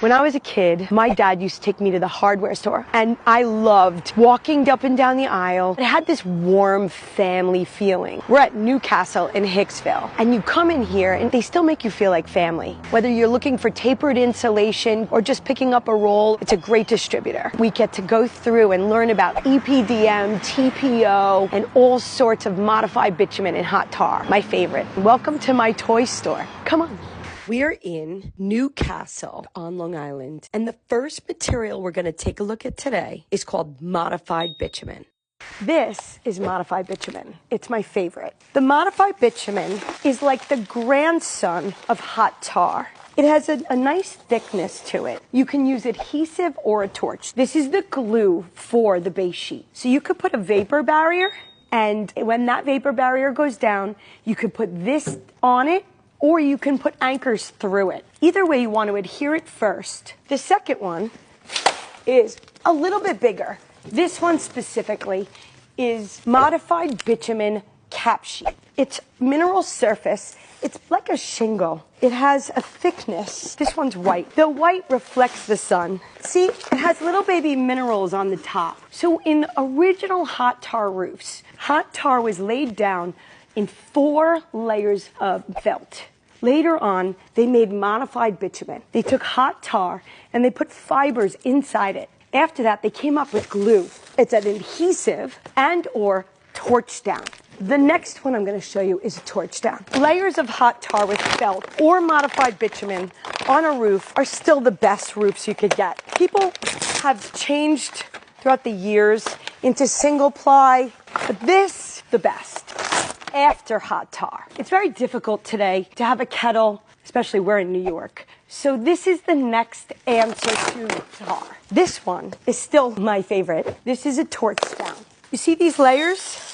When I was a kid, my dad used to take me to the hardware store, and I loved walking up and down the aisle. It had this warm family feeling. We're at Newcastle in Hicksville, and you come in here and they still make you feel like family. Whether you're looking for tapered insulation or just picking up a roll, it's a great distributor. We get to go through and learn about EPDM, TPO, and all sorts of modified bitumen and hot tar, my favorite. Welcome to my toy store. Come on. We're in Newcastle on Long Island, and the first material we're going to take a look at today is called modified bitumen. This is modified bitumen. It's my favorite. The modified bitumen is like the grandson of hot tar. It has a nice thickness to it. You can use adhesive or a torch. This is the glue for the base sheet. So you could put a vapor barrier, and when that vapor barrier goes down, you could put this on it, or you can put anchors through it. Either way, you want to adhere it first. The second one is a little bit bigger. This one specifically is modified bitumen cap sheet. It's mineral surface. It's like a shingle. It has a thickness. This one's white. The white reflects the sun. See, it has little baby minerals on the top. So in original hot tar roofs, hot tar was laid down in 4 layers of felt. Later on, they made modified bitumen. They took hot tar and they put fibers inside it. After that, they came up with glue. It's an adhesive and or torch down. The next one I'm going to show you is a torch down. Layers of hot tar with felt or modified bitumen on a roof are still the best roofs you could get. People have changed throughout the years into single ply, but this, the best. After hot tar. It's very difficult today to have a kettle, especially we're in New York. So this is the next answer to tar. This one is still my favorite. This is a torch down. You see these layers?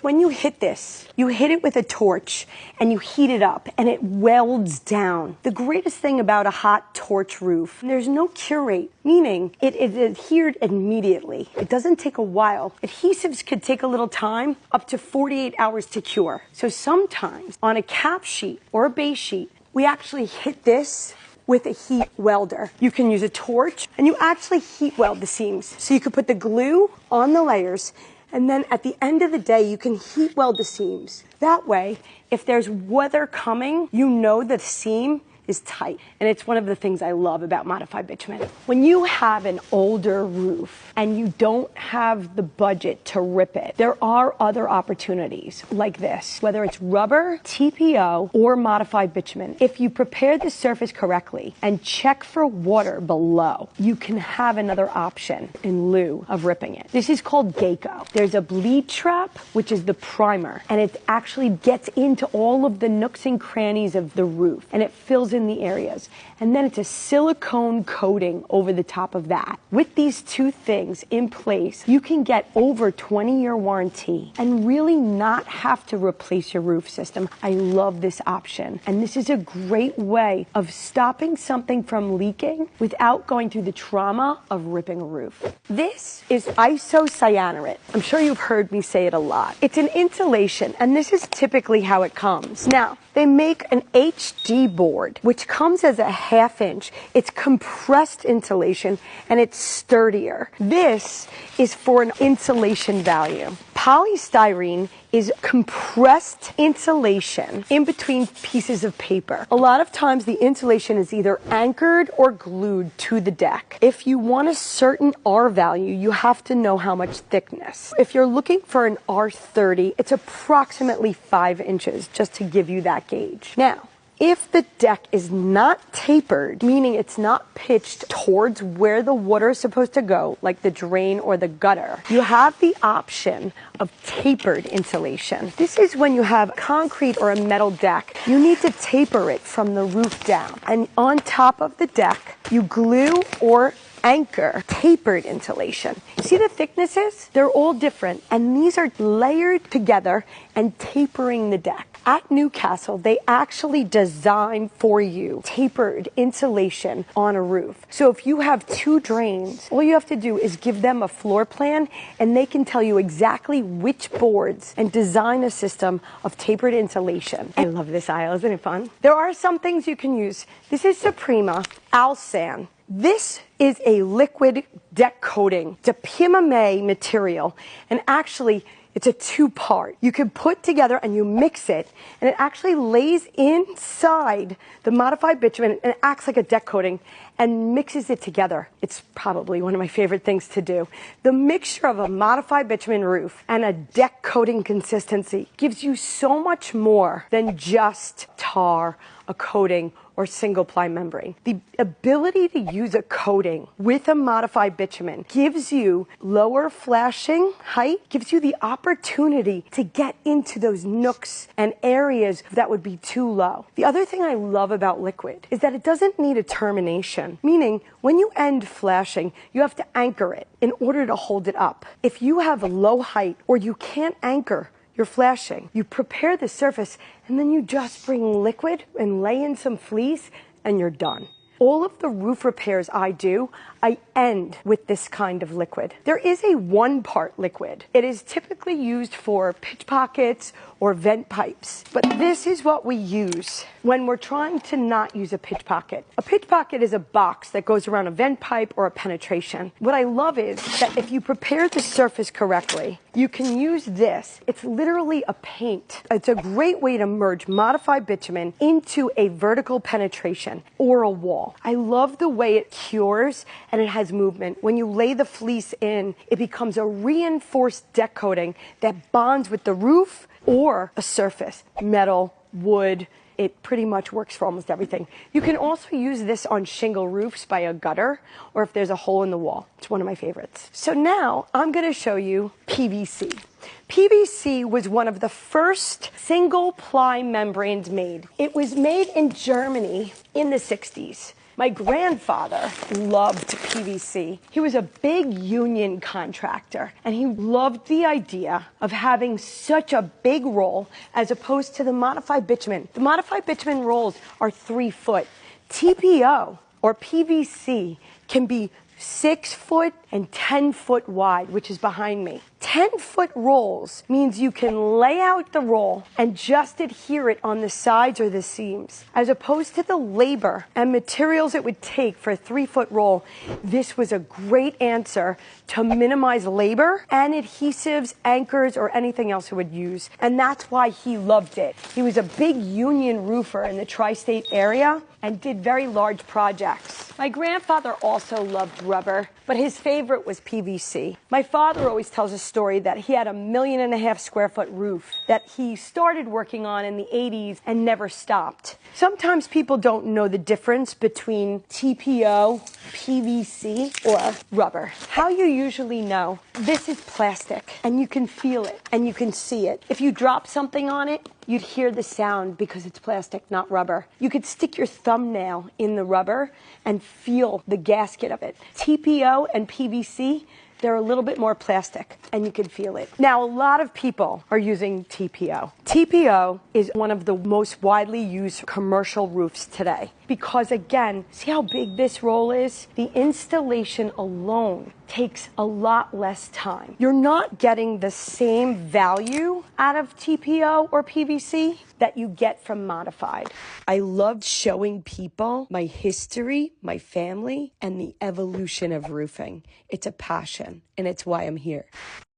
When you hit this, you hit it with a torch and you heat it up and it welds down. The greatest thing about a hot torch roof, there's no cure rate, meaning it is adhered immediately. It doesn't take a while. Adhesives could take a little time, up to 48 hours to cure. So sometimes on a cap sheet or a base sheet, we actually hit this with a heat welder. You can use a torch and you actually heat weld the seams. So you could put the glue on the layers, and then at the end of the day, you can heat weld the seams. That way, if there's weather coming, you know the seam is tight. And it's one of the things I love about modified bitumen. When you have an older roof and you don't have the budget to rip it, there are other opportunities like this, whether it's rubber, TPO, or modified bitumen. If you prepare the surface correctly and check for water below, you can have another option in lieu of ripping it. This is called Gecko. There's a bleed trap, which is the primer, and it actually gets into all of the nooks and crannies of the roof, and it fills in the areas. And then it's a silicone coating over the top of that. With these two things in place, you can get over 20-year warranty and really not have to replace your roof system. I love this option. And this is a great way of stopping something from leaking without going through the trauma of ripping a roof. This is isocyanurate. I'm sure you've heard me say it a lot. It's an insulation, and this is typically how it comes. Now, they make an HD board, which comes as a 1/2 inch. It's compressed insulation, and it's sturdier. This is for an insulation value. Polystyrene is compressed insulation in between pieces of paper. A lot of times the insulation is either anchored or glued to the deck. If you want a certain R value, you have to know how much thickness. If you're looking for an R30, it's approximately 5 inches, just to give you that gauge. Now, if the deck is not tapered, meaning it's not pitched towards where the water is supposed to go, like the drain or the gutter, you have the option of tapered insulation. This is when you have concrete or a metal deck. You need to taper it from the roof down. And on top of the deck, you glue or anchor tapered insulation. See the thicknesses? They're all different, and these are layered together and tapering the deck. At Newcastle, they actually design for you tapered insulation on a roof. So if you have 2 drains, all you have to do is give them a floor plan, and they can tell you exactly which boards and design a system of tapered insulation. I love this aisle, isn't it fun? There are some things you can use. This is Suprema Alsan This is a liquid deck coating. It's a PMMA material, and actually it's a two-part. You can put together and you mix it, and it actually lays inside the modified bitumen and it acts like a deck coating and mixes it together. It's probably one of my favorite things to do. The mixture of a modified bitumen roof and a deck coating consistency gives you so much more than just tar, a coating, or single ply membrane. The ability to use a coating with a modified bitumen gives you lower flashing height, gives you the opportunity to get into those nooks and areas that would be too low. The other thing I love about liquid is that it doesn't need a termination, meaning when you end flashing, you have to anchor it in order to hold it up. If you have a low height or you can't anchor your flashing, you prepare the surface and then you just bring liquid and lay in some fleece and you're done. All of the roof repairs I do, I end with this kind of liquid. There is a one-part liquid. It is typically used for pitch pockets or vent pipes, but this is what we use when we're trying to not use a pitch pocket. A pitch pocket is a box that goes around a vent pipe or a penetration. What I love is that if you prepare the surface correctly, you can use this. It's literally a paint. It's a great way to merge modified bitumen into a vertical penetration or a wall. I love the way it cures and it has movement. When you lay the fleece in, it becomes a reinforced deck coating that bonds with the roof or a surface, metal, wood. It pretty much works for almost everything. You can also use this on shingle roofs by a gutter or if there's a hole in the wall. It's one of my favorites. So now I'm going to show you PVC. PVC was one of the first single ply membranes made. It was made in Germany in the 60s. My grandfather loved PVC. He was a big union contractor, and he loved the idea of having such a big roll as opposed to the modified bitumen. The modified bitumen rolls are 3 foot. TPO, or PVC, can be 6 foot and 10 foot wide, which is behind me. 10-foot rolls means you can lay out the roll and just adhere it on the sides or the seams. As opposed to the labor and materials it would take for a 3-foot roll, this was a great answer to minimize labor and adhesives, anchors, or anything else it would use. And that's why he loved it. He was a big union roofer in the tri-state area and did very large projects. My grandfather also loved rubber, but his favorite was PVC. My father always tells a story that he had a 1.5 million square foot roof that he started working on in the 80s and never stopped. Sometimes people don't know the difference between TPO, PVC, or rubber. How you usually know, this is plastic and you can feel it and you can see it. If you drop something on it, you'd hear the sound because it's plastic, not rubber. You could stick your thumbnail in the rubber and feel the gasket of it. TPO and PVC, they're a little bit more plastic and you can feel it. Now, a lot of people are using TPO. TPO is one of the most widely used commercial roofs today because, again, see how big this roll is? The installation alone takes a lot less time. You're not getting the same value out of TPO or PVC that you get from modified. I loved showing people my history, my family, and the evolution of roofing. It's a passion, and it's why I'm here.